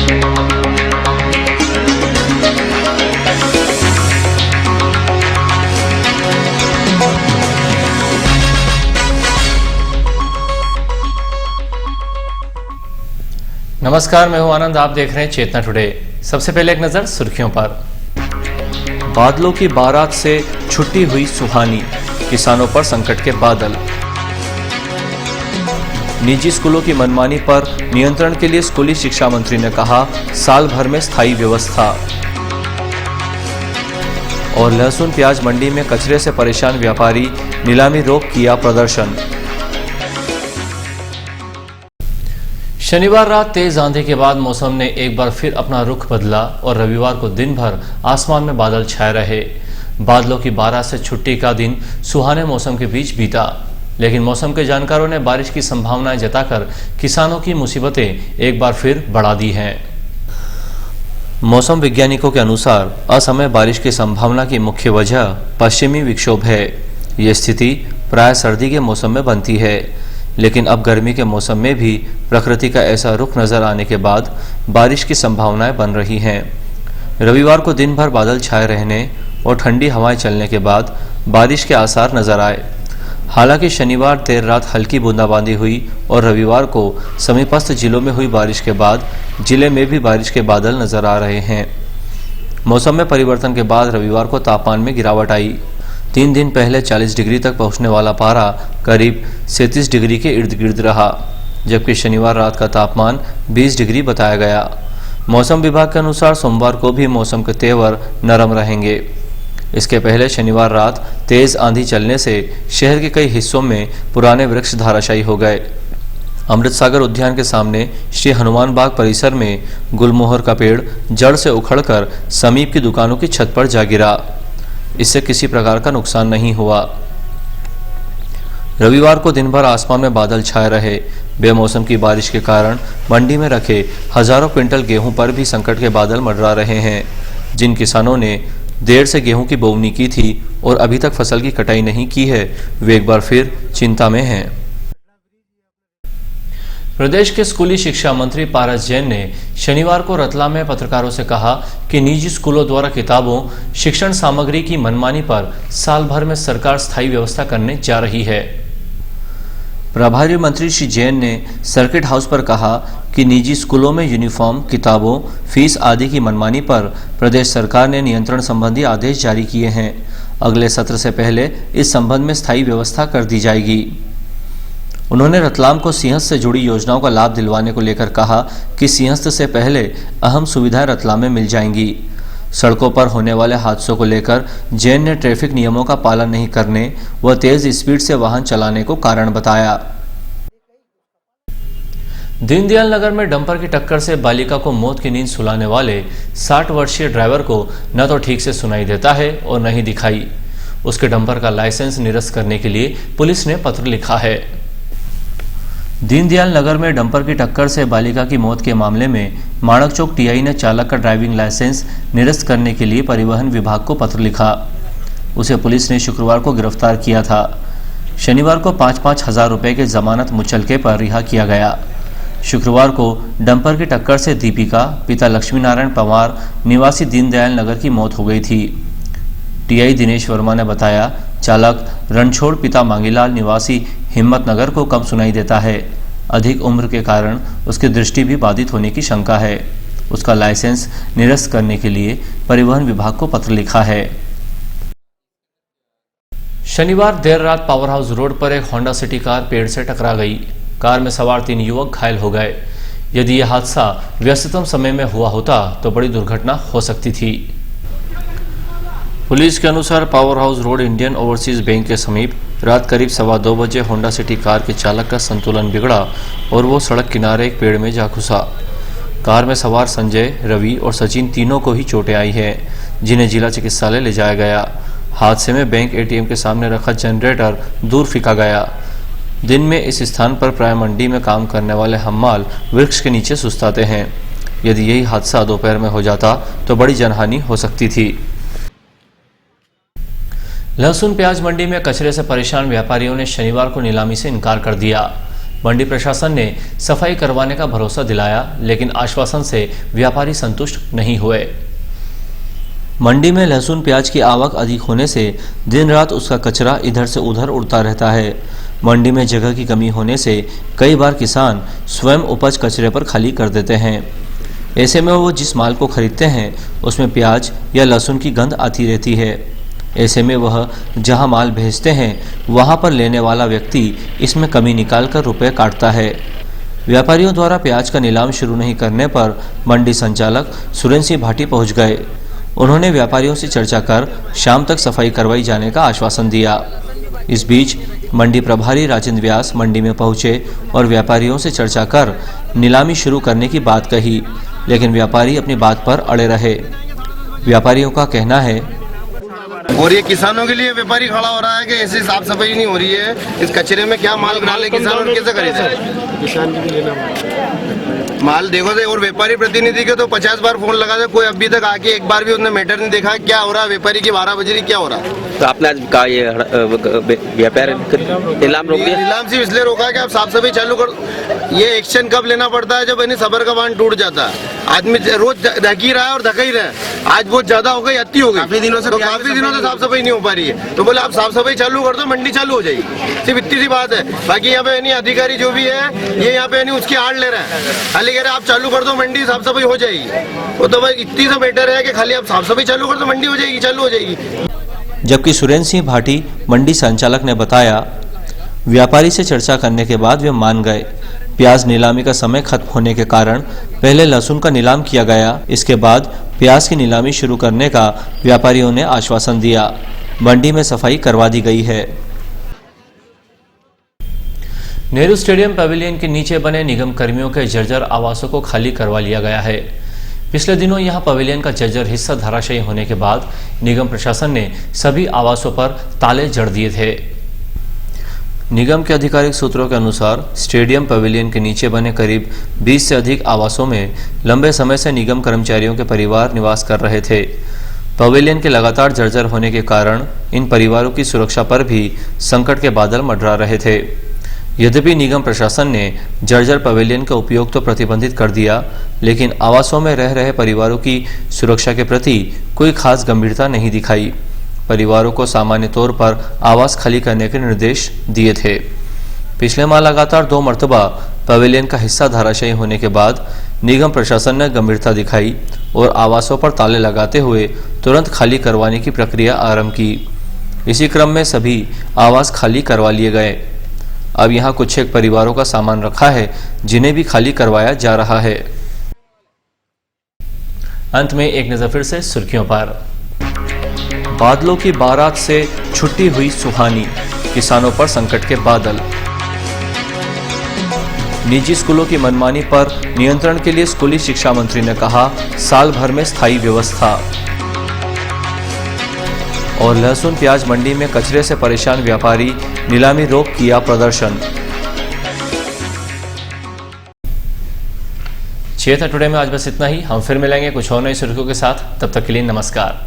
नमस्कार, मैं हूं आनंद। आप देख रहे हैं चेतना टुडे। सबसे पहले एक नजर सुर्खियों पर। बादलों की बारात से छुट्टी हुई सुहानी, किसानों पर संकट के बादल। निजी स्कूलों की मनमानी पर नियंत्रण के लिए स्कूली शिक्षा मंत्री ने कहा, साल भर में स्थायी व्यवस्था। और लहसुन प्याज मंडी में कचरे से परेशान व्यापारी, नीलामी रोक किया प्रदर्शन। शनिवार रात तेज आंधी के बाद मौसम ने एक बार फिर अपना रुख बदला और रविवार को दिन भर आसमान में बादल छाए रहे। बादलों की बारात से छुट्टी का दिन सुहाने मौसम के बीच बीता, लेकिन मौसम के जानकारों ने बारिश की संभावनाएं जताकर किसानों की मुसीबतें एक बार फिर बढ़ा दी हैं। मौसम वैज्ञानिकों के अनुसार असमय बारिश की संभावना की मुख्य वजह पश्चिमी विक्षोभ है। ये स्थिति प्राय सर्दी के मौसम में बनती है, लेकिन अब गर्मी के मौसम में भी प्रकृति का ऐसा रुख नजर आने के बाद बारिश की संभावनाएं बन रही हैं। रविवार को दिन भर बादल छाए रहने और ठंडी हवाएं चलने के बाद बारिश के आसार नजर आए। हालांकि शनिवार देर रात हल्की बूंदाबांदी हुई और रविवार को समीपस्थ जिलों में हुई बारिश के बाद जिले में भी बारिश के बादल नजर आ रहे हैं। मौसम में परिवर्तन के बाद रविवार को तापमान में गिरावट आई। 3 दिन पहले 40 डिग्री तक पहुंचने वाला पारा करीब 37 डिग्री के इर्द गिर्द रहा, जबकि शनिवार रात का तापमान 20 डिग्री बताया गया। मौसम विभाग के अनुसार सोमवार को भी मौसम के तेवर नरम रहेंगे। इसके पहले शनिवार रात तेज आंधी चलने से शहर के कई हिस्सों में पुराने वृक्ष धराशायी हो गए। अमृत सागर उद्यान के सामने श्री हनुमान बाग परिसर में गुलमोहर का पेड़ जड़ से उखड़कर समीप की दुकानों की छत पर जा गिरा। इससे किसी प्रकार का नुकसान नहीं हुआ। रविवार को दिन भर आसमान में बादल छाए रहे। बेमौसम की बारिश के कारण मंडी में रखे हजारों क्विंटल गेहूं पर भी संकट के बादल मंडरा रहे हैं। जिन किसानों ने देर से गेहूं की बोवनी की थी और अभी तक फसल की कटाई नहीं की है, वे एक बार फिर चिंता में हैं। प्रदेश के स्कूली शिक्षा मंत्री पारस जैन ने शनिवार को रतलाम में पत्रकारों से कहा कि निजी स्कूलों द्वारा किताबों, शिक्षण सामग्री की मनमानी पर साल भर में सरकार स्थायी व्यवस्था करने जा रही है। प्रभारी मंत्री श्री जैन ने सर्किट हाउस पर कहा कि निजी स्कूलों में यूनिफॉर्म, किताबों, फीस आदि की मनमानी पर प्रदेश सरकार ने नियंत्रण संबंधी आदेश जारी किए हैं। अगले सत्र से पहले इस संबंध में स्थायी व्यवस्था कर दी जाएगी। उन्होंने रतलाम को सिंहस्थ से जुड़ी योजनाओं का लाभ दिलवाने को लेकर कहा कि सिंहस्थ से पहले अहम सुविधाएं रतलाम में मिल जाएंगी। सड़कों पर होने वाले हादसों को लेकर जैन ने ट्रैफिक नियमों का पालन नहीं करने व तेज स्पीड से वाहन चलाने को कारण बताया। दीनदयाल नगर में डंपर की टक्कर से बालिका को मौत की नींद सुलाने वाले 60 वर्षीय ड्राइवर को न तो ठीक से सुनाई देता है और न ही दिखाई। उसके डंपर का लाइसेंस निरस्त करने के लिए पुलिस ने पत्र लिखा है। दीनदयाल नगर में डंपर की टक्कर से बालिका की मौत के मामले में माणक चौक टीआई ने चालक का ड्राइविंग लाइसेंस निरस्त करने के लिए परिवहन विभाग को पत्र लिखा। उसे पुलिस ने शुक्रवार को गिरफ्तार किया था। शनिवार को 5-5 हजार रुपए के जमानत मुचलके पर रिहा किया गया। शुक्रवार को डंपर की टक्कर से दीपिका, पिता लक्ष्मी नारायण पवार निवासी दीनदयाल नगर की मौत हो गई थी। टीआई दिनेश वर्मा ने बताया, चालक रणछोड़ पिता मांगीलाल निवासी हिम्मतनगर को कम सुनाई देता है। अधिक उम्र के कारण उसकी दृष्टि भी बाधित होने की शंका है। उसका लाइसेंस निरस्त करने के लिए परिवहन विभाग को पत्र लिखा है। शनिवार देर रात पावर हाउस रोड पर एक होंडा सिटी कार पेड़ से टकरा गई। कार में सवार 3 युवक घायल हो गए। यदि यह हादसा व्यस्ततम समय में हुआ होता तो बड़ी दुर्घटना हो सकती थी। पुलिस के अनुसार power house road Indian overseas bank के समीप रात करीब 2:15 बजे होंडा सिटी कार के चालक का संतुलन बिगड़ा और वो सड़क किनारे एक पेड़ में जा घुसा। कार में सवार संजय, रवि और सचिन तीनों को ही चोटें आई हैं, जिन्हें जिला चिकित्सालय ले जाया गया। हादसे में बैंक एटीएम के सामने रखा जनरेटर दूर फेंका गया। दिन में इस स्थान पर प्राय मंडी में काम करने वाले हम्माल वृक्ष के नीचे सुस्ताते हैं। यदि यही हादसा दोपहर में हो जाता तो बड़ी जनहानि हो सकती थी। लहसुन प्याज मंडी में कचरे से परेशान व्यापारियों ने शनिवार को नीलामी से इनकार कर दिया। मंडी प्रशासन ने सफाई करवाने का भरोसा दिलाया, लेकिन आश्वासन से व्यापारी संतुष्ट नहीं हुए। मंडी में लहसुन प्याज की आवक अधिक होने से दिन रात उसका कचरा इधर से उधर उड़ता रहता है। मंडी में जगह की कमी होने से कई बार किसान स्वयं उपज कचरे पर खाली कर देते हैं। ऐसे में वो जिस माल को खरीदते हैं उसमें प्याज या लहसुन की गंध आती रहती है। ऐसे में वह जहां माल भेजते हैं वहां पर लेने वाला व्यक्ति इसमें कमी निकालकर रुपए काटता है। व्यापारियों द्वारा प्याज का नीलाम शुरू नहीं करने पर मंडी संचालक सुरेंद्र सिंह भाटी पहुंच गए। उन्होंने व्यापारियों से चर्चा कर शाम तक सफाई करवाई जाने का आश्वासन दिया। इस बीच मंडी प्रभारी राजेंद्र व्यास मंडी में पहुंचे और व्यापारियों से चर्चा कर नीलामी शुरू करने की बात कही, लेकिन व्यापारी अपनी बात पर अड़े रहे। व्यापारियों का कहना है, और ये किसानों के लिए व्यापारी खड़ा हो रहा है कि ऐसी साफ सफाई नहीं हो रही है, इस कचरे में क्या माल डाले किसान और कैसे खरीदे। किसान भी लेना माल देखो थे, और व्यापारी प्रतिनिधि के तो 50 बार फोन लगा था, कोई अभी तक आके एक बार भी उसने मैटर नहीं देखा क्या हो रहा है। व्यापारी की 12 बज रही, क्या हो रहा है। तो आपने आज कहा ये व्यापार नीलाम रोक दिया। नीलाम सिर्फ इसलिए रोका कि आप साफ सफाई चालू कर। ये एक्शन कब लेना पड़ता है, जब यानी सबर का बांध टूट जाता है। आदमी रोज ढक ही रहा है और ढका ही रहा है। आज बहुत ज्यादा हो गई, अति हो गई, काफी दिनों से साफ सफाई नहीं हो पा रही है। तो बोले आप साफ सफाई चालू कर दो, मंडी चालू हो जाएगी। सिर्फ इतनी सी बात है। बाकी यहाँ पे यानी अधिकारी जो भी है ये यहाँ पे यानी उसकी आड़ ले रहा है। खाली कह रहे आप चालू कर दो, मंडी साफ सफाई हो जाएगी। वो तो भाई इतनी सा बेटर है कि खाली आप साफ सफाई चालू कर दो, मंडी हो जाएगी, चालू हो जाएगी। जबकि सुरेंद्र सिंह भाटी मंडी संचालक ने बताया, व्यापारी से चर्चा करने के बाद वे मान गए। प्याज नीलामी का समय खत्म होने के कारण पहले लहसुन का नीलाम किया गया, इसके बाद प्याज की नीलामी शुरू करने का व्यापारियों ने आश्वासन दिया। मंडी में सफाई करवा दी गई है। नेहरू स्टेडियम पवेलियन के नीचे बने निगम कर्मियों के जर्जर आवासों को खाली करवा लिया गया है। पिछले दिनों यहां पवेलियन का जर्जर हिस्सा धराशायी होने के बाद निगम प्रशासन ने सभी आवासों पर ताले जड़ दिए थे। निगम के आधिकारिक सूत्रों के अनुसार स्टेडियम पवेलियन के नीचे बने करीब 20 से अधिक आवासों में लंबे समय से निगम कर्मचारियों के परिवार निवास कर रहे थे। पवेलियन के लगातार जर्जर होने के कारण इन परिवारों की सुरक्षा पर भी संकट के बादल मंडरा रहे थे। यद्यपि निगम प्रशासन ने जर्जर पवेलियन का उपयोग तो प्रतिबंधित कर दिया, लेकिन आवासों में रह रहे परिवारों की सुरक्षा के प्रति कोई खास गंभीरता नहीं दिखाई। परिवारों को सामान्य तौर पर आवास खाली करने के निर्देश दिए थे। पिछले माह लगातार 2 मरतबा पवेलियन का हिस्सा धराशायी होने के बाद निगम प्रशासन ने गंभीरता दिखाई और आवासों पर ताले लगाते हुए तुरंत खाली करवाने की प्रक्रिया आरंभ की। इसी क्रम में सभी आवास खाली करवा लिए गए। अब यहाँ कुछ एक परिवारों का सामान रखा है जिन्हें भी खाली करवाया जा रहा है। अंत में एक नजर फिर से सुर्खियों पर। बादलों की बारात से छुट्टी हुई सुहानी, किसानों पर संकट के बादल। निजी स्कूलों की मनमानी पर नियंत्रण के लिए स्कूली शिक्षा मंत्री ने कहा, साल भर में स्थायी व्यवस्था। और लहसुन प्याज मंडी में कचरे से परेशान व्यापारी, नीलामी रोक किया प्रदर्शन। चेता टुडे में आज बस इतना ही। हम फिर मिलेंगे कुछ और नई सुर्खियों के साथ। तब तक के लिए नमस्कार।